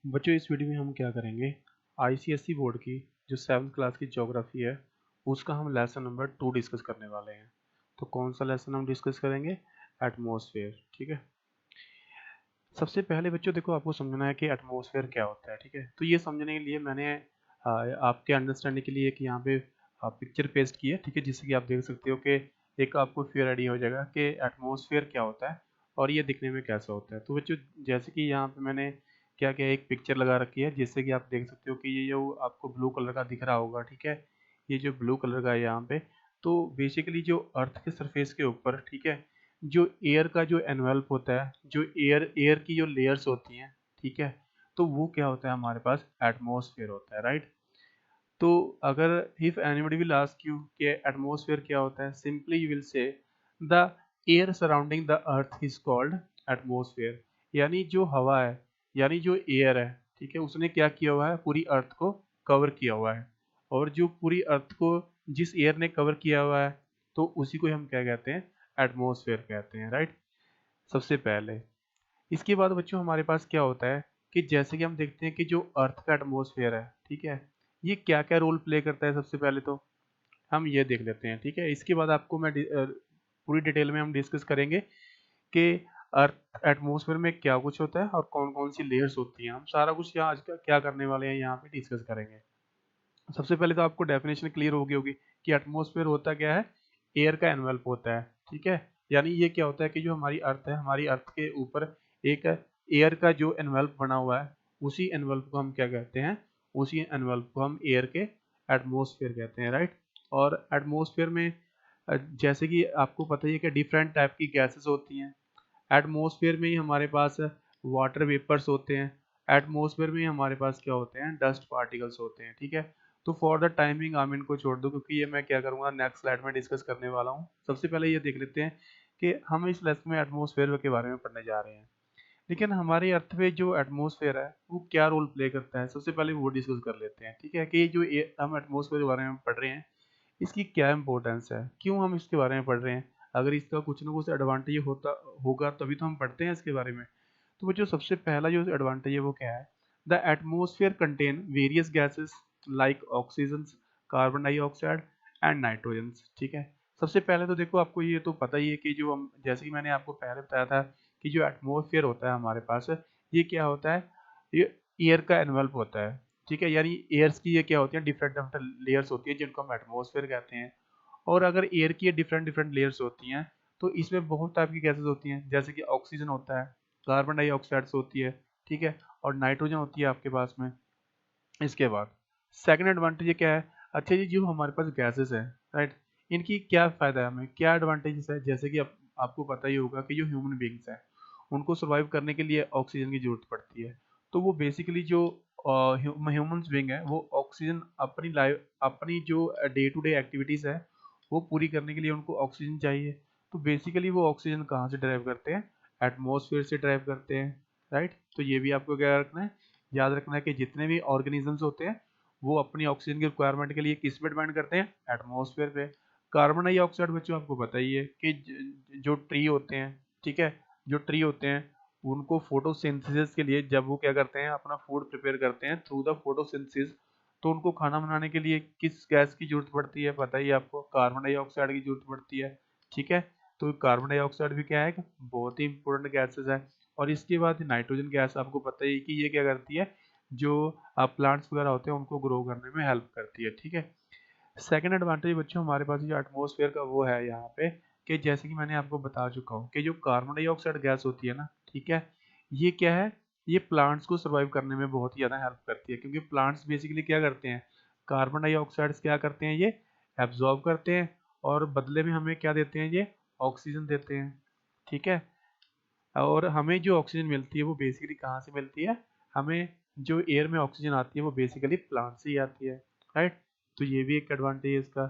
बच्चों इस वीडियो में हम क्या करेंगे, आईसीएसई बोर्ड की जो 7th क्लास की ज्योग्राफी है उसका हम लेसन नंबर 2 डिस्कस करने वाले हैं। तो कौन सा लेसन हम डिस्कस करेंगे? एटमॉस्फेयर। ठीक है। सबसे पहले बच्चों देखो, आपको समझना है कि एटमॉस्फेयर क्या होता है। ठीक है, तो ये समझने के लिए मैंने आपके अंडरस्टैंडिंग के लिए एक यहाँ पे पिक्चर पेस्ट की है। ठीक है, जिससे कि आप देख सकते हो कि एक आपको क्लियर आइडिया हो जाएगा कि एटमॉस्फेयर क्या होता है और ये दिखने में कैसा होता है। तो बच्चों जैसे कि यहाँ पे मैंने क्या क्या एक पिक्चर लगा रखी है, जिससे कि आप देख सकते हो कि ये जो आपको ब्लू कलर का दिख रहा होगा। ठीक है, ये जो ब्लू कलर का है यहाँ पे, तो बेसिकली जो अर्थ के सरफेस के ऊपर, ठीक है, जो एयर का जो एनवेल्प होता है, जो एयर की जो लेयर्स होती हैं, ठीक है, तो वो क्या होता है, हमारे पास एटमॉस्फेयर होता है। राइट। तो अगर if anybody will ask you कि एटमॉस्फेयर क्या होता है, simply you will say the air surrounding the earth is called atmosphere. यानी जो हवा है, यानी जो एयर है, ठीक है, उसने क्या किया हुआ है, पूरी अर्थ को कवर किया हुआ है। और जो पूरी अर्थ को जिस एयर ने कवर किया हुआ है, तो उसी को हम क्या कहते हैं, एटमॉस्फेयर कहते हैं। राइट, सबसे पहले। इसके बाद बच्चों हमारे पास क्या होता है कि जैसे कि हम देखते हैं कि जो अर्थ का एटमॉस्फेयर है, ठीक है, ये क्या क्या रोल प्ले करता है। सबसे पहले तो हम ये देख लेते हैं। ठीक है, इसके बाद आपको मैं पूरी डिटेल में हम डिस्कस करेंगे कि अर्थ एटमॉस्फेयर में क्या कुछ होता है और कौन कौन सी लेयर्स होती हैं। हम सारा कुछ यहाँ आज का क्या करने वाले हैं, यहाँ पे डिस्कस करेंगे। सबसे पहले तो आपको डेफिनेशन क्लियर हो गई होगी कि एटमॉस्फेयर होता क्या है, एयर का एनवेल्प होता है। ठीक है, यानी ये क्या होता है कि जो हमारी अर्थ है, हमारी अर्थ के ऊपर एक एयर का जो एनवेल्प बना हुआ है, उसी एनवेल्प को हम क्या कहते हैं, उसी एनवेल्प को हम एयर के एटमॉस्फेयर कहते हैं। राइट। और एटमॉस्फेयर में जैसे कि आपको पता ही है कि डिफरेंट टाइप की गैसेस होती हैं। एटमॉस्फेयर में ही हमारे पास वाटर वेपर्स होते हैं। एटमॉस्फेयर में ही हमारे पास क्या होते हैं, डस्ट पार्टिकल्स होते हैं। ठीक है, तो फॉर द टाइमिंग हम इनको छोड़ दो, क्योंकि ये मैं क्या करूँगा नेक्स्ट स्लाइड में डिस्कस करने वाला हूँ। सबसे पहले ये देख लेते हैं कि हम इस लेसन में एटमॉस्फेयर के बारे में पढ़ने जा रहे हैं। लेकिन हमारे अर्थ में जो एटमॉस्फेयर है वो क्या रोल प्ले करता है, सबसे पहले वो डिस्कस कर लेते हैं। ठीक है, कि जो हम एटमॉस्फेयर के बारे में पढ़ रहे हैं, इसकी क्या इंपॉर्टेंस है, क्यों हम इसके बारे में पढ़ रहे हैं। अगर इसका कुछ ना कुछ एडवांटेज होता होगा तभी तो हम पढ़ते हैं इसके बारे में। तो बच्चों सबसे पहला जो एडवांटेज है वो क्या है, the atmosphere contain various gases like oxygen, carbon dioxide and nitrogen. ठीक है, सबसे पहले तो देखो, आपको ये तो पता ही है कि जो हम, जैसे कि मैंने आपको पहले बताया था कि जो एटमोसफियर होता है हमारे पास, ये क्या होता है, ये एयर का एनवेल्प होता है। ठीक है, यानी एयर्स की ये क्या होती है, डिफरेंट डिफरेंट लेयर्स होती है, जिनको हम एटमोसफेयर कहते हैं। और अगर एयर की डिफरेंट डिफरेंट लेयर्स होती हैं, तो इसमें बहुत टाइप की गैसेस होती हैं, जैसे कि ऑक्सीजन होता है, कार्बन डाइऑक्साइड होती है, ठीक है, और नाइट्रोजन होती है आपके पास में। इसके बाद सेकंड एडवांटेज ये क्या है, अच्छा जी, जो हमारे पास गैसेस है, राइट, इनकी क्या फ़ायदा है, हमें क्या एडवांटेजेस है। जैसे कि आपको पता ही होगा कि जो ह्यूमन बींग्स हैं, उनको सर्वाइव करने के लिए ऑक्सीजन की ज़रूरत पड़ती है। तो वो बेसिकली जो ह्यूमन बींग है, वो ऑक्सीजन अपनी लाइफ, अपनी जो डे टू डे एक्टिविटीज़ है, वो पूरी करने के लिए उनको ऑक्सीजन चाहिए। तो बेसिकली वो ऑक्सीजन कहाँ से ड्राइव करते हैं, एटमोसफेयर से ड्राइव करते हैं। राइट, तो ये भी आपको क्या रखना है, याद रखना है कि जितने भी ऑर्गेनिजम्स होते हैं, वो अपनी ऑक्सीजन की रिक्वायरमेंट के लिए किस पे डिपेंड करते हैं, एटमॉस्फेयर पे। कार्बन डाइऑक्साइड बच्चों आपको पता ही है कि जो ट्री होते हैं, ठीक है, जो ट्री होते हैं, उनको फोटोसिंथेसिस के लिए जब वो क्या करते हैं, अपना फूड प्रिपेयर करते हैं थ्रू द फोटोसिंथेसिस, तो उनको खाना बनाने के लिए किस गैस की जरूरत पड़ती है, पता ही है आपको, कार्बन डाइऑक्साइड की जरूरत पड़ती है। ठीक है, तो कार्बन डाइऑक्साइड भी क्या है, बहुत ही इंपॉर्टेंट गैसेस है। और इसके बाद नाइट्रोजन गैस आपको पता ही कि ये क्या करती है, जो प्लांट्स वगैरह होते हैं उनको ग्रो करने में हेल्प करती है। ठीक है, सेकंड एडवांटेज बच्चों हमारे पास जो एटमॉस्फेयर का वो है यहाँ पे, कि जैसे कि मैंने आपको बता चुका हूँ कि जो कार्बन डाइऑक्साइड गैस होती है ना, ठीक है, ये क्या है, ये प्लांट्स को सर्वाइव करने में बहुत ही ज़्यादा हेल्प करती है, क्योंकि प्लांट्स बेसिकली क्या करते हैं, कार्बन डाइऑक्साइड क्या करते हैं, ये एब्जॉर्ब करते हैं और बदले में हमें क्या देते हैं, ये ऑक्सीजन देते हैं। ठीक है, और हमें जो ऑक्सीजन मिलती है वो बेसिकली कहाँ से मिलती है, हमें जो एयर में ऑक्सीजन आती है वो बेसिकली प्लांट से ही आती है। राइट, तो ये भी एक एडवांटेज है इसका।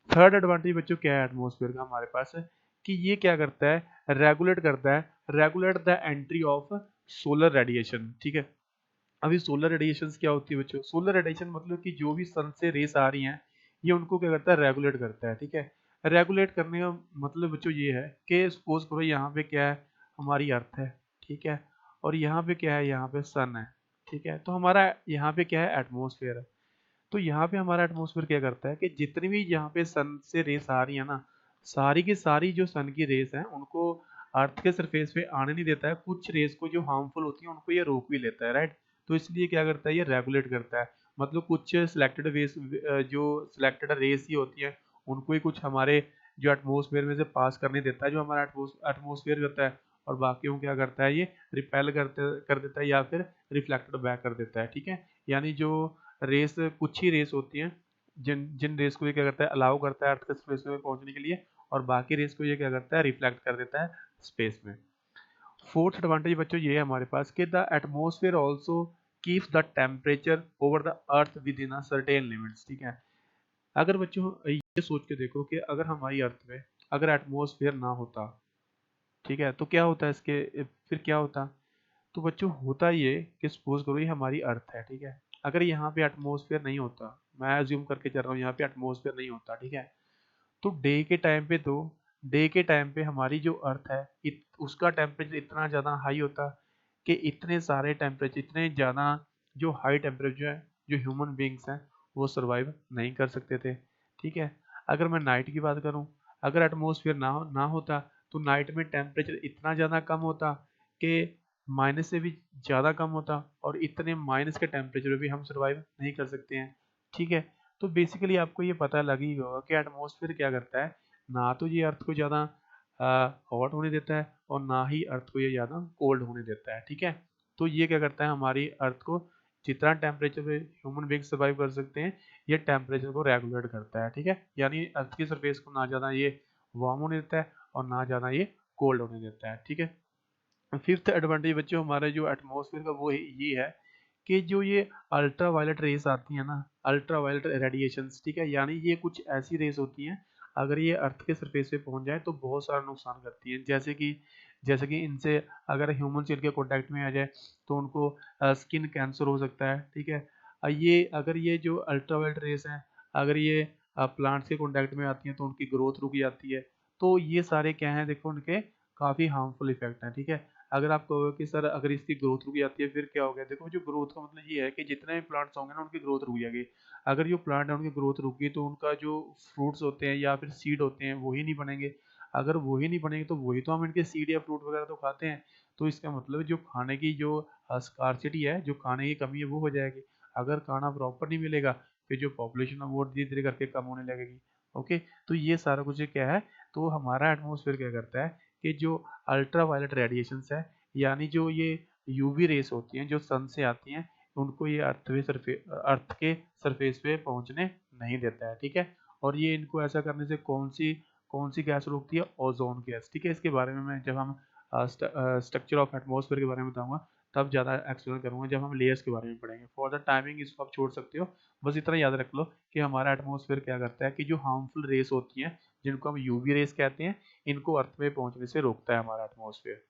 थर्ड एडवांटेज बच्चों क्या है एटमॉस्फेयर का हमारे पास है, कि ये क्या करता है, रेगुलेट करता है, regulate the entry of solar radiation. ठीक है, अभी सोलर रेडिएशन क्या होती है बच्चों, सोलर रेडिएशन मतलब कि जो भी सन से रेस आ रही हैं, ये उनको क्या करता है, रेगुलेट करता है। ठीक है, रेगुलेट करने का मतलब बच्चों ये है कि सपोज करो यहाँ पे क्या है, हमारी अर्थ है, ठीक है, और यहाँ पे क्या है, यहाँ पे सन है। ठीक है। तो हमारा यहाँ पे क्या है, एटमॉस्फेयर है। तो यहाँ पे हमारा एटमॉस्फेयर क्या करता है कि जितनी भी यहाँ पे सन से रेस आ रही है ना, सारी की सारी जो सन की रेस हैं उनको अर्थ के सरफेस पे आने नहीं देता है। कुछ रेस को जो हार्मफुल होती है उनको ये रोक भी लेता है, राइट। तो इसलिए क्या करता है, ये रेगुलेट करता है। मतलब कुछ सिलेक्टेड वेस, जो सिलेक्टेड रेस ही होती है उनको ही कुछ हमारे जो एटमॉस्फेयर में से पास करने देता है, जो हमारा एटमॉस्फेयर करता है। और बाकी को क्या करता है, ये रिपेल कर देता है या फिर रिफ्लेक्टेड बैक कर देता है, ठीक है। यानी जो रेस, कुछ ही रेस होती हैं जिन जिन रेस को ये क्या करता है, अलाउ करता है अर्थ के स्पेस में पहुंचने के लिए, और बाकी रेस को ये क्या करता है, रिफ्लेक्ट कर देता है स्पेस में। फोर्थ एडवांटेज बच्चों ये है हमारे पास कि the atmosphere also keeps the temperature over the earth with in a certain limits, ठीक है। अगर बच्चों ये सोच के देखो कि अगर हमारी अर्थ में अगर एटमॉस्फेयर ना होता, ठीक है, तो क्या होता है इसके फिर क्या होता। तो बच्चों होता ये कि सपोज करो ये हमारी अर्थ है, ठीक है। अगर यहाँ पे एटमॉस्फेयर नहीं होता, मैं अज्यूम करके चल रहा हूँ यहाँ पे एटमॉस्फेयर नहीं होता, ठीक है, तो डे के टाइम पे हमारी जो अर्थ है उसका टेम्परेचर इतना ज़्यादा हाई होता कि इतने सारे टेम्परेचर, इतने ज़्यादा जो हाई टेम्परेचर है, जो ह्यूमन बींग्स हैं वो सर्वाइव नहीं कर सकते थे, ठीक है। अगर मैं नाइट की बात करूँ, अगर एटमॉस्फेयर ना होता तो नाइट में टेम्परेचर इतना ज़्यादा कम होता कि माइनस से भी ज़्यादा कम होता, और इतने माइनस के टेम्परेचर में भी हम सर्वाइव नहीं कर सकते हैं, ठीक है। तो बेसिकली आपको ये पता लग ही होगा कि एटमॉस्फेयर क्या करता है, ना तो ये अर्थ को ज़्यादा हॉट होने देता है और ना ही अर्थ को ये ज़्यादा कोल्ड होने देता है, ठीक है। तो ये क्या करता है, हमारी अर्थ को जितना टेम्परेचर पे ह्यूमन बींग सर्वाइव कर सकते हैं, ये टेम्परेचर को रेगुलेट करता है, ठीक है। यानी अर्थ की सरफेस को ना ज़्यादा ये वार्म होने देता है और ना ज़्यादा ये कोल्ड होने देता है, ठीक है। फिफ्थ एडवांटेज बच्चों हमारे जो एटमॉस्फेयर का वो ये है कि जो ये अल्ट्रा वायलेट रेस आती है ना, अल्ट्रा वायलेट रेडिएशंस, ठीक है, यानी ये कुछ ऐसी रेस होती हैं अगर ये अर्थ के सरफेस पे पहुंच जाए तो बहुत सारा नुकसान करती हैं। जैसे कि इनसे अगर ह्यूमन इनके कॉन्टैक्ट में आ जाए तो उनको स्किन कैंसर हो सकता है, ठीक है। ये अगर ये जो अल्ट्रा वायलेट रेस हैं, अगर ये प्लांट्स के कॉन्टैक्ट में आती हैं तो उनकी ग्रोथ रुक जाती है। तो ये सारे क्या हैं, देखो उनके काफ़ी हार्मफुल इफेक्ट हैं, ठीक है। अगर आप कहोगे कि सर अगर इसकी ग्रोथ रुक जाती है फिर क्या हो गया, देखो जो ग्रोथ का मतलब ये है कि जितने भी प्लांट्स होंगे ना उनकी ग्रोथ रुक जाएगी। अगर जो प्लांट है उनकी ग्रोथ रुक गई तो उनका जो फ्रूट्स होते हैं या फिर सीड होते हैं वही नहीं बनेंगे। अगर वही नहीं बनेंगे तो वही तो हम इनके सीड या फ्रूट वगैरह तो खाते हैं। तो इसका मतलब जो खाने की जो स्कार्सिटी है, जो खाने की कमी है वो हो जाएगी। अगर खाना प्रॉपर नहीं मिलेगा फिर जो पॉपुलेशन है वो धीरे धीरे करके कम होने लगेगी। ओके, तो ये सारा कुछ क्या है, तो हमारा एटमोसफेयर क्या करता है कि जो अल्ट्रा वायलेट रेडिएशंस है, यानी जो ये यूवी रेस होती हैं जो सन से आती हैं, उनको ये अर्थ के सरफेस पे पहुंचने नहीं देता है, ठीक है। और ये इनको ऐसा करने से कौन सी गैस रोकती है, ओजोन गैस, ठीक है। इसके बारे में मैं जब हम स्ट्रक्चर ऑफ एटमॉस्फेयर के बारे में बताऊंगा तब ज़्यादा एक्सप्लेन करूंगा, जब हम लेयर्स के बारे में पढ़ेंगे। फॉर द टाइमिंग इसको आप छोड़ सकते हो, बस इतना याद रख लो कि हमारा एटमॉस्फेयर क्या करता है कि जो हार्मफुल रेस होती हैं जिनको हम यूवी रेस कहते हैं, इनको अर्थ में पहुंचने से रोकता है हमारा एटमॉस्फेयर।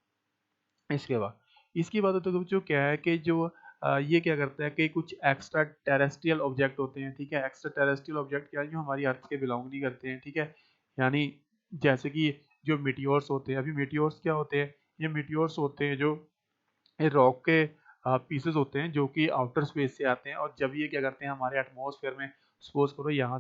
इसके बाद तो बच्चों क्या है कि जो ये क्या करता है कि कुछ एक्स्ट्रा टेरेस्ट्रियल ऑब्जेक्ट होते हैं, ठीक है। एक्स्ट्रा टेरेस्ट्रियल ऑब्जेक्ट क्या है, जो हमारी अर्थ के बिलोंग नहीं करते हैं, ठीक है। यानी जैसे कि जो मीटियोर्स होते हैं, अभी मीटियोर्स क्या होते हैं, ये मीटियोर्स होते हैं जो ये रॉक के पीसेस होते हैं जो कि आउटर स्पेस से आते हैं, और जब ये क्या करते हैं हमारे एटमॉस्फेयर में, सपोज करो यहाँ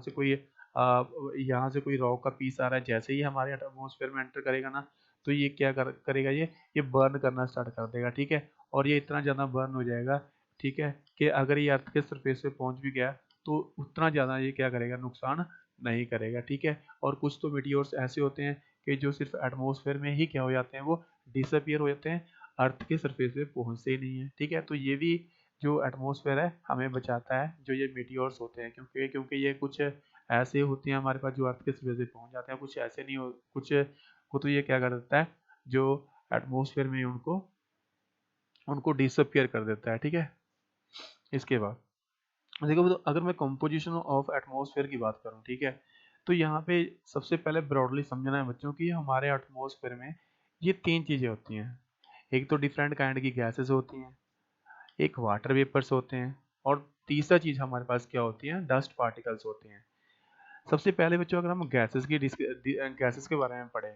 से कोई रॉक का पीस आ रहा है, जैसे ही हमारे एटमॉस्फेयर में एंटर करेगा ना, तो ये करेगा, ये बर्न करना स्टार्ट कर देगा, ठीक है। और ये इतना ज़्यादा बर्न हो जाएगा, ठीक है, कि अगर ये अर्थ के सरफेस पे पहुंच भी गया तो उतना ज़्यादा ये क्या करेगा, नुकसान नहीं करेगा, ठीक है। और कुछ तो मीटियोर्स ऐसे होते हैं कि जो सिर्फ एटमॉस्फेयर में ही क्या हो जाते हैं, वो डिसअपियर हो जाते हैं, अर्थ के सरफेस पे पहुंचते ही नहीं है, ठीक है। तो ये भी जो एटमॉस्फेयर है हमें बचाता है, जो ये मीटियोर्स होते हैं, क्योंकि ये कुछ ऐसे होते हैं हमारे पास जो अर्थ के सरफेस पे पहुंच जाते हैं, कुछ ऐसे नहीं हो, कुछ को तो ये क्या कर देता है, जो एटमॉस्फेयर में उनको उनको डिसअपियर कर देता है, ठीक है। इसके बाद देखो, तो अगर मैं कंपोजिशन ऑफ एटमॉस्फेयर की बात करूं, ठीक है, तो यहाँ पे सबसे पहले ब्रॉडली समझना है बच्चों की हमारे एटमॉस्फेयर में ये तीन चीजें होती हैं। एक तो डिफरेंट काइंड की गैसेस होती हैं, एक वाटर वेपर्स होते हैं, और तीसरा चीज हमारे पास क्या होती है, डस्ट पार्टिकल्स होते हैं। सबसे पहले बच्चों अगर हम गैसेस के बारे में पढ़ें,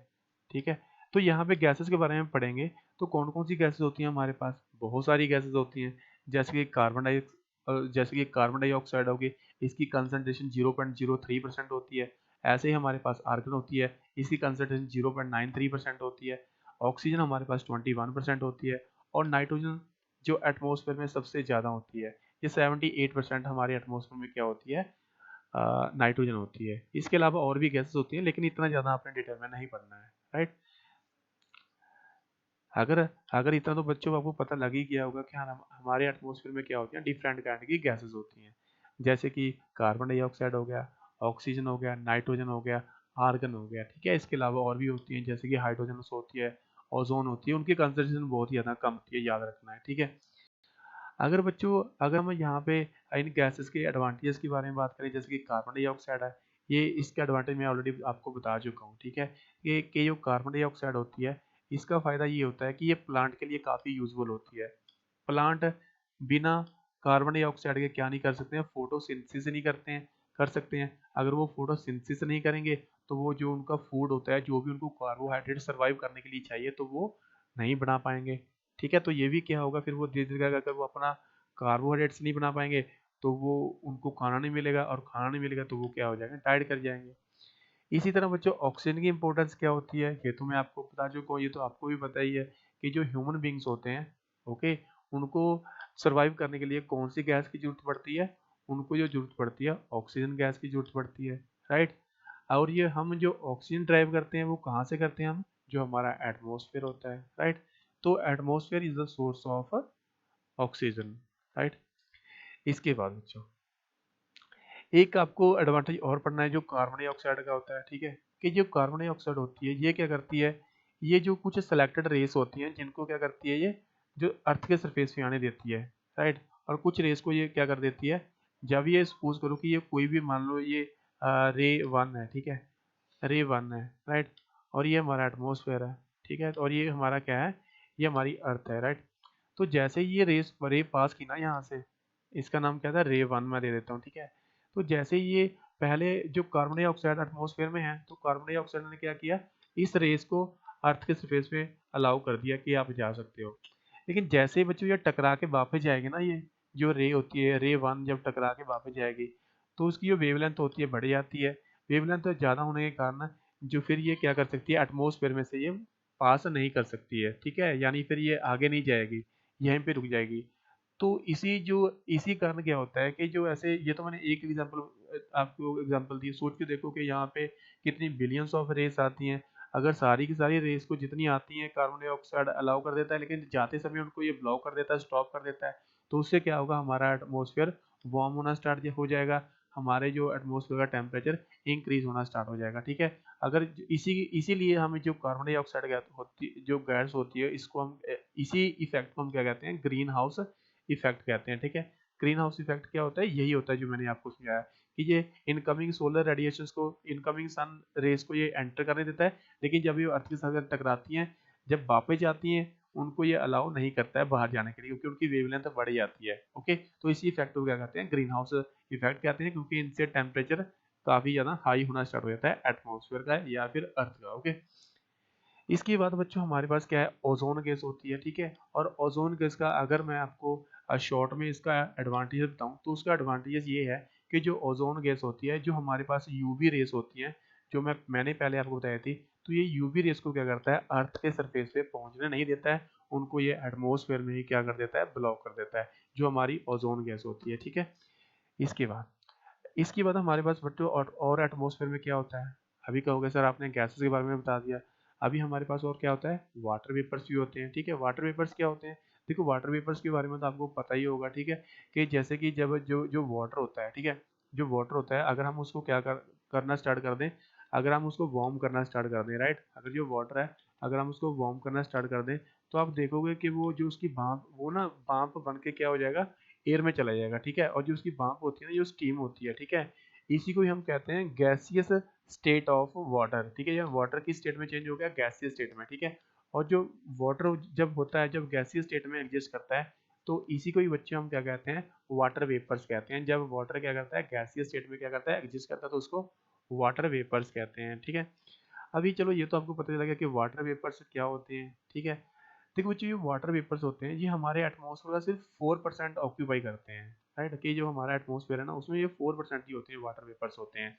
ठीक है, तो यहाँ पे गैसेस के बारे में पढ़ेंगे तो कौन कौन सी गैसेस होती हैं हमारे पास, बहुत सारी गैसेस होती हैं। जैसे कि कार्बन डाइऑक्साइड होगी, इसकी कंसंट्रेशन 0.03% होती है। ऐसे ही हमारे पास आर्गन होती है, इसकी कंसंट्रेशन 0.93% होती है। ऑक्सीजन हमारे पास 21% होती है, और नाइट्रोजन जो एटमॉस्फेयर में सबसे ज़्यादा होती है, ये 78% हमारे एटमॉस्फेयर में क्या होती है, नाइट्रोजन होती है। इसके अलावा और भी गैसेस होती हैं, लेकिन इतना ज़्यादा आपने डिटेल में नहीं पढ़ना है, राइट। अगर अगर इतना तो बच्चों को आपको पता लग ही गया होगा कि हाँ, हमारे एटमॉस्फेयर में क्या होती है, डिफरेंट काइंड की गैसेस होती हैं, जैसे कि कार्बन डाइऑक्साइड हो गया, ऑक्सीजन हो गया, नाइट्रोजन हो गया, आर्गन हो गया, ठीक है। इसके अलावा और भी होती हैं, जैसे कि हाइड्रोजन होती है, ओजोन होती है, उनकी कंसंट्रेशन बहुत ही ज़्यादा कम होती है, याद रखना है, ठीक है। अगर हम यहाँ पे इन गैसेस के एडवांटेजेस के बारे में बात करें, जैसे कि कार्बन डाइऑक्साइड है, ये इसके एडवांटेज मैं ऑलरेडी आपको बता चुका हूँ, ठीक है। ये जो कार्बन डाइऑक्साइड होती है, इसका फ़ायदा ये होता है कि ये प्लांट के लिए काफ़ी यूजफुल होती है। प्लांट बिना कार्बन डाइऑक्साइड के क्या नहीं कर सकते हैं, फोटोसिंथेसिस नहीं कर सकते हैं। अगर वो फोटोसिंथेसिस नहीं करेंगे, तो वो जो उनका फूड होता है, जो भी उनको कार्बोहाइड्रेट सर्वाइव करने के लिए चाहिए, तो वो नहीं बना पाएंगे, ठीक है। तो ये भी क्या होगा, फिर वो धीरे धीरे अगर वो अपना कार्बोहाइड्रेट्स नहीं बना पाएंगे, तो वो उनको खाना नहीं मिलेगा, और खाना नहीं मिलेगा तो वो क्या हो जाएगा, डाइट कर जाएंगे। इसी तरह बच्चों, ऑक्सीजन की इंपॉर्टेंस क्या होती है, ये तो मैं आपको बता चुका हूँ, ये तो आपको भी पता ही है कि जो ह्यूमन बींग्स होते हैं, ओके, उनको सरवाइव करने के लिए कौन सी गैस की जरूरत पड़ती है, उनको जो जरूरत पड़ती है, ऑक्सीजन गैस की जरूरत पड़ती है, राइट। और ये हम जो ऑक्सीजन ड्राइव करते हैं, वो कहाँ से करते हैं हम, जो हमारा एटमोसफेयर होता है, राइट। तो atmosphere is the source of oxygen, right. इसके बाद बच्चों, एक आपको एडवांटेज और पढ़ना है जो कार्बन डाइऑक्साइड का होता है, ठीक है। कि जो कार्बन डाइऑक्साइड होती है, ये क्या करती है, ये जो कुछ सेलेक्टेड रेस होती हैं, जिनको क्या करती है, ये जो अर्थ के सरफेस पे आने देती है, राइट। और कुछ रेस को ये क्या कर देती है, जब ये सपोज करो कि ये कोई भी, मान लो ये रे वन है, ठीक है, रे वन है, राइट। और ये हमारा एटमोसफेयर है, ठीक है, और ये हमारा क्या है, ये हमारी अर्थ है, राइट। तो जैसे ही ये रे पास की ना यहाँ से, इसका नाम क्या था, रे वन मैं दे देता हूँ, ठीक है। तो जैसे ही ये पहले जो कार्बन डाइऑक्साइड एटमॉस्फेयर में है, तो कार्बन डाइऑक्साइड ने क्या किया, इस रेस को अर्थ के सरफेस पे अलाउ कर दिया कि आप जा सकते हो। लेकिन जैसे ही बच्चों ये टकरा के वापस जाएगी ना, ये जो रे होती है, रे वन जब टकरा के वापस जाएगी, तो उसकी जो वेवलेंथ होती है बढ़ जाती है। वेवलेंथ ज़्यादा होने के कारण जो फिर ये क्या कर सकती है, एटमॉस्फेयर में से ये पास नहीं कर सकती है, ठीक है, यानी फिर ये आगे नहीं जाएगी, यहीं पे रुक जाएगी। तो इसी कारण क्या होता है कि जो ऐसे, ये तो मैंने एक एग्जांपल आपको एग्जांपल दी, सोच के देखो कि यहाँ पे कितनी बिलियंस ऑफ रेस आती हैं। अगर सारी की सारी रेस को जितनी आती हैं कार्बन डाइऑक्साइड अलाउ कर देता है, लेकिन जाते समय उनको ये ब्लॉक कर देता है, स्टॉप कर देता है, तो उससे क्या होगा, हमारा एटमोसफियर वार्म होना स्टार्ट हो जाएगा, हमारे जो एटमोसफियर का टेम्परेचर इंक्रीज होना स्टार्ट हो जाएगा, ठीक है। अगर इसीलिए हमें जो कार्बन डाइऑक्साइड गैस होती, जो गैस होती है, इसको हम इसी इफेक्ट को हम क्या कहते हैं, ग्रीन हाउस इफेक्ट कहते हैं, ठीक है। ग्रीन हाउस इफेक्ट क्या होता है, यही होता है जो मैंने आपको समझाया, कि ये इनकमिंग सोलर रेडिएशंस को, इनकमिंग सन रेस को ये एंटर करने देता है, लेकिन जब ये अर्थ के साथ टकराती हैं, जब वापस जाती हैं, उनको ये अलाउ नहीं करता है बाहर जाने के लिए, क्योंकि उनकी वेवलेंथ बढ़ जाती है, ओके। तो इसी इफेक्ट को क्या कहते हैं, ग्रीन हाउस इफेक्ट कहते हैं, क्योंकि इनसे टेम्परेचर काफी ज्यादा हाई होना स्टार्ट हो जाता है एटमोसफेयर का या फिर अर्थ का, ओके। इसके बाद बच्चों हमारे पास क्या है, ओजोन गैस होती है, ठीक है। और ओजोन गैस का अगर मैं आपको शॉर्ट में इसका एडवांटेज बताऊं, तो उसका एडवांटेज ये है कि जो ओजोन गैस होती है, जो हमारे पास यूवी रेस होती हैं, जो मैंने पहले आपको बताई थी, तो ये यूवी रेस को क्या करता है, अर्थ के सरफेस पे पहुंचने नहीं देता है, उनको ये एटमोसफेयर में ही क्या कर देता है, ब्लॉक कर देता है, जो हमारी ओजोन गैस होती है, ठीक है। इसके बाद इसके बाद हमारे पास बच्चों और एटमॉस्फेयर में क्या होता है, अभी कहोगे सर आपने गैसेस के बारे में बता दिया, अभी हमारे पास और क्या होता है, वाटर वेपर्स भी होते हैं, ठीक है। वाटर वेपर्स क्या होते हैं, देखो वाटर वेपर्स के बारे में तो आपको पता ही होगा, ठीक है। कि जैसे कि जब जो जो वाटर होता है, ठीक है, जो वाटर होता है, अगर हम उसको करना स्टार्ट कर दें, अगर हम उसको वार्म करना स्टार्ट कर दें, राइट, अगर जो वाटर है, अगर हम उसको वार्म करना स्टार्ट कर दें, तो आप देखोगे कि वो जो उसकी भाप, वो ना भाप बन के क्या हो जाएगा, एयर में चला जाएगा, ठीक है। और जो उसकी भाप होती है ना, जो स्टीम होती है, ठीक है, इसी को ही हम कहते हैं गैसियस स्टेट ऑफ वाटर, ठीक है। या वाटर की स्टेट में चेंज हो गया गैसियस स्टेट में, ठीक है। और जो वाटर जब होता है, जब गैसियस स्टेट में एग्जिस्ट करता है, तो इसी को ही बच्चे हम क्या कहते हैं, वाटर वेपर्स कहते हैं। जब वाटर क्या करता है, गैसियस स्टेट में क्या करता है, एग्जिस्ट करता है, तो उसको वाटर वेपर्स कहते हैं, ठीक है। अभी चलो ये तो आपको पता चला गया कि वाटर वेपर्स क्या होते हैं, ठीक है। देखो बच्चों, ये वाटर वेपर्स होते हैं, ये हमारे एटमॉस्फेयर का सिर्फ 4% ऑक्यूपाई करते हैं, राइट। कि जो हमारा एटमॉस्फेयर है ना, उसमें ये 4% ही होते हैं, वाटर वेपर्स होते हैं।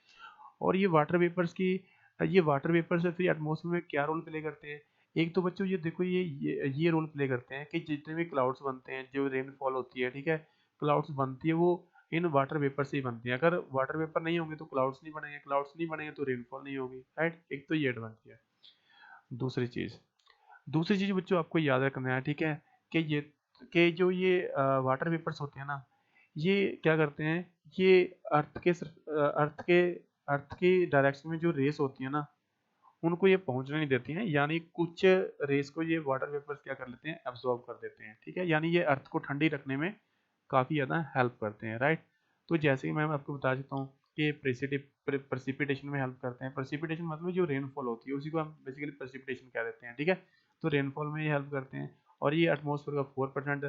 और ये वाटर वेपर से फिर एटमॉस्फेयर में क्या रोल प्ले करते हैं। एक तो बच्चों ये देखो, ये रोल प्ले करते हैं कि जितने भी क्लाउड्स बनते हैं, जो रेनफॉल होती है, ठीक है, क्लाउड्स बनती है वो इन वाटर वेपर से ही बनती है। अगर वाटर वेपर नहीं होंगे तो क्लाउड्स नहीं बनेंगे, क्लाउड्स नहीं बनेंगे तो रेनफॉल नहीं होगी, राइट। एक तो ये एडवांटेज है। दूसरी चीज दूसरी चीज बच्चों आपको याद रखना है, ठीक है, कि ये वाटर वेपर्स होते हैं ना, ये क्या करते हैं, ये अर्थ के अर्थ के अर्थ की डायरेक्शन में जो रेस होती है ना, उनको ये पहुंचने नहीं देती हैं। यानी कुछ रेस को ये वाटर वेपर्स क्या कर लेते हैं, एब्जॉर्ब कर देते हैं, ठीक है। यानी ये अर्थ को ठंडी रखने में काफ़ी ज़्यादा हेल्प करते हैं, राइट। तो जैसे कि मैं आपको बता देता हूँ कि प्रेसिपिटेशन में हेल्प करते हैं। प्रेसिपिटेशन मतलब जो रेनफॉल होती है उसी को हम बेसिकली प्रेसिपिटेशन कह देते हैं, ठीक है। तो रेनफॉल में ये हेल्प करते हैं, और ये एटमॉस्फेयर का 4%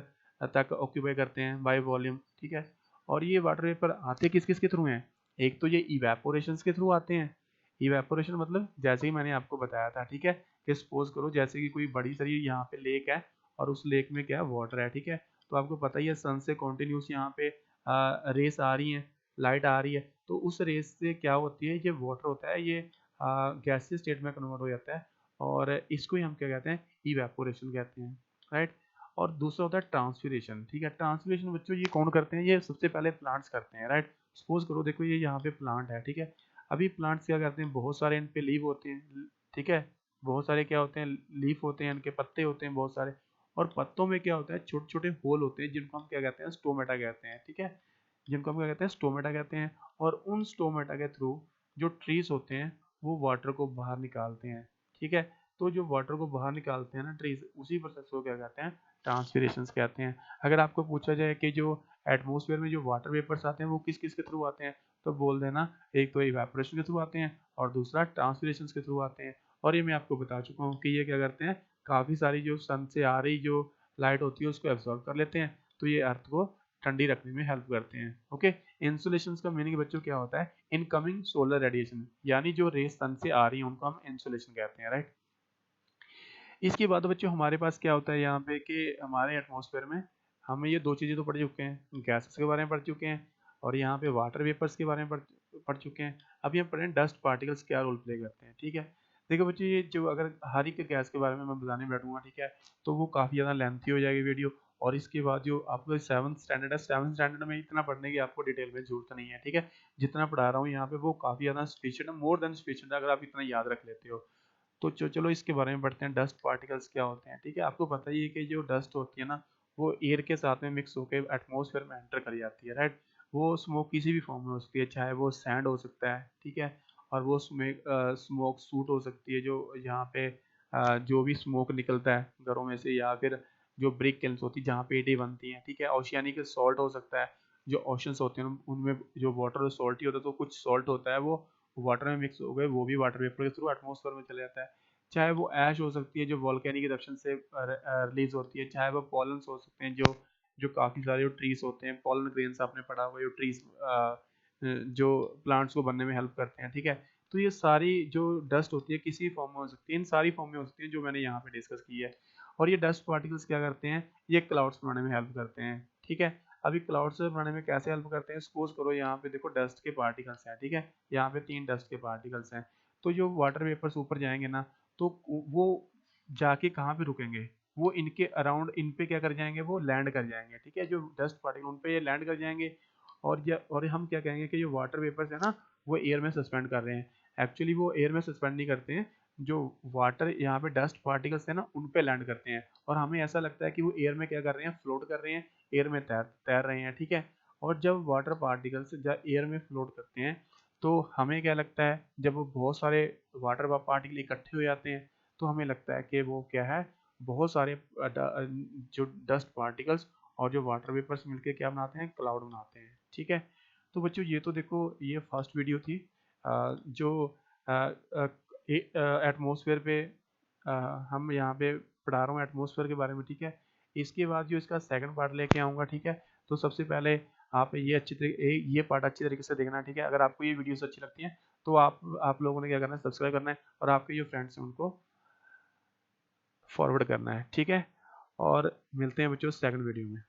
तक ऑक्यूपाई करते हैं बाय वॉल्यूम, ठीक है। और ये वाटर वेपर आते किस किस के थ्रू हैं, एक तो ये इवेपोरेशन के थ्रू आते हैं। इवेपोरेशन मतलब जैसे ही मैंने आपको बताया था, ठीक है, कि सपोज करो जैसे कि कोई बड़ी सारी यहाँ पे लेक है, और उस लेक में क्या वाटर है, ठीक है। तो आपको पता ही है सन से कॉन्टिन्यूस यहाँ पे रेस आ रही है, लाइट आ रही है, तो उस रेस से क्या होती है, ये वाटर होता है, ये गैसीय स्टेट में कन्वर्ट हो जाता है, और इसको ही हम क्या कहते हैं, इवेपोरेशन कहते हैं, राइट। और दूसरा होता है ट्रांसपिरेशन, ठीक है। ट्रांसपिरेशन बच्चों ये कौन करते हैं, ये सबसे पहले प्लांट्स करते हैं, राइट। सपोज करो देखो ये यहाँ पे प्लांट है, ठीक है। अभी प्लांट्स क्या करते हैं, बहुत सारे इन पे लीव होते हैं, ठीक है, बहुत सारे क्या होते हैं, लीफ होते हैं, इनके पत्ते होते हैं बहुत सारे, और पत्तों में क्या होता है, छोटे छोटे होल होते हैं, जिनको हम क्या कहते हैं, स्टोमेटा कहते हैं, ठीक है, जिनको हम क्या कहते हैं, स्टोमेटा कहते हैं। और उन स्टोमेटा के थ्रू जो ट्रीज होते हैं वो वाटर को बाहर निकालते हैं, ठीक है। तो जो वाटर को बाहर निकालते हैं ना ट्रीज, उसी प्रोसेस को क्या कहते हैं, ट्रांसपिरेशन कहते हैं। अगर आपको पूछा जाए कि जो एटमोसफेयर में जो वाटर वेपर्स आते हैं वो किस किस के थ्रू आते हैं, तो बोल देना एक तो इवेपोरेशन के थ्रू आते हैं, और दूसरा ट्रांसपिरेशन के थ्रू आते हैं। और ये मैं आपको बता चुका हूँ कि ये क्या करते हैं, काफ़ी सारी जो सन से आ रही जो लाइट होती है उसको एब्जॉर्ब कर लेते हैं, तो ये अर्थ को ठंडी रखने में हेल्प करते हैं, ओके। इंसुलेशन का मीनिंग बच्चों क्या होता है, इनकमिंग सोलर रेडिएशन, यानी जो रेस सन से आ रही है उनको हम इंसुलेशन कहते हैं, राइट। इसके बाद बच्चों हमारे पास क्या होता है यहाँ पे कि हमारे एटमॉस्फेयर में हमें ये दो चीज़ें तो पढ़ चुके हैं, गैसेस के बारे में पढ़ चुके हैं, और यहाँ पे वाटर वेपर्स के बारे में पढ़ चुके हैं। अभी हम पढ़ें डस्ट पार्टिकल्स क्या रोल प्ले करते हैं, ठीक है। देखो बच्चों, ये जो अगर हर एक गैस के बारे में मैं बताने बैठूंगा, ठीक है, तो वो काफ़ी ज़्यादा लेंथी हो जाएगी वीडियो। और इसके बाद जो आपको 7th स्टैंडर्ड है, 7th स्टैंडर्ड में इतना पढ़ने की आपको डिटेल में जरूरत नहीं है, ठीक है। जितना पढ़ा रहा हूँ यहाँ पे वो काफ़ी ज़्यादा स्पेशल है, मोर देन स्पेशल है, अगर आप इतना याद रख लेते हो तो। चलो इसके बारे में पढ़ते हैं, डस्ट पार्टिकल्स क्या होते हैं, ठीक है। आपको पता ही है कि जो डस्ट होती है ना, वो एयर के साथ में मिक्स होकर एटमॉस्फेयर में एंटर कर जाती है, राइट। वो स्मोक किसी भी फॉर्म में हो सकती है, चाहे वो सैंड हो सकता है, ठीक है, और वो स्मोक सूट हो सकती है, जो यहाँ पे जो भी स्मोक निकलता है घरों में से, या फिर जो ब्रिक किल्स होती है जहाँ पे ईंटें बनती हैं, ठीक है। ओशियानिक सॉल्ट हो सकता है, जो ओशंस होते हैं उनमें जो वाटर सॉल्टी होता है, तो कुछ सॉल्ट होता है वो वाटर में मिक्स हो गए, वो भी वाटर वेपर के थ्रू एटमॉस्फेयर में चले जाता है। चाहे वो ऐश हो सकती है जो वोल्केनिक इरप्शन से रिलीज होती है, चाहे वो पॉलन्स हो सकते हैं जो जो काफ़ी सारे जो ट्रीज होते हैं, पॉलन ग्रेन्स आपने पढ़ा हुआ, जो ट्रीज जो प्लांट्स को बनने में हेल्प करते हैं, ठीक है। तो ये सारी जो डस्ट होती है किसी फॉर्म में हो सकती है, इन सारी फॉर्म में हो सकती है जो मैंने यहाँ पे डिस्कस की है। और ये डस्ट पार्टिकल्स क्या करते हैं, ये क्लाउड्स बनाने में हेल्प करते हैं, ठीक है। अभी क्लाउड्स बनाने में कैसे हेल्प करते हैं, सपोज करो यहाँ पे देखो डस्ट के पार्टिकल्स हैं, ठीक है, यहाँ पे 3 डस्ट के पार्टिकल्स हैं। तो जो वाटर वेपर्स ऊपर जाएंगे ना, तो वो जाके कहाँ पे रुकेंगे, वो इनके अराउंड इन पे क्या कर जाएंगे, वो लैंड कर जाएंगे, ठीक है। जो डस्ट पार्टिकल उन पे ये लैंड कर जाएंगे, और हम क्या कहेंगे कि जो वाटर वेपर्स है ना, वो एयर में सस्पेंड कर रहे हैं। एक्चुअली वो एयर में सस्पेंड नहीं करते हैं, जो वाटर यहाँ पे डस्ट पार्टिकल्स है ना उन पे लैंड करते हैं, और हमें ऐसा लगता है कि वो एयर में क्या कर रहे हैं, फ्लोट कर रहे हैं, एयर में तैर तैर रहे हैं, ठीक है। और जब वाटर पार्टिकल्स जब एयर में फ्लोट करते हैं, तो हमें क्या लगता है, जब वो बहुत सारे वाटर पार्टिकल इकट्ठे हो जाते हैं, तो हमें लगता है कि वो क्या है, बहुत सारे जो डस्ट पार्टिकल्स और जो वाटर वेपर्स मिलके क्या बनाते हैं, क्लाउड बनाते हैं, ठीक है। तो बच्चों ये तो देखो ये फर्स्ट वीडियो थी जो एटमॉस्फेयर पे हम यहाँ पे पढ़ा रहा हूँ एटमॉस्फेयर के बारे में, ठीक है। इसके बाद जो इसका सेकंड पार्ट लेके आऊँगा, ठीक है। तो सबसे पहले आप ये पार्ट अच्छी तरीके से देखना, ठीक है। अगर आपको ये वीडियोस अच्छी लगती हैं तो आप लोगों ने क्या करना है, सब्सक्राइब करना है, और आपके जो फ्रेंड्स हैं उनको फॉरवर्ड करना है, ठीक है। और मिलते हैं बच्चों सेकंड वीडियो में।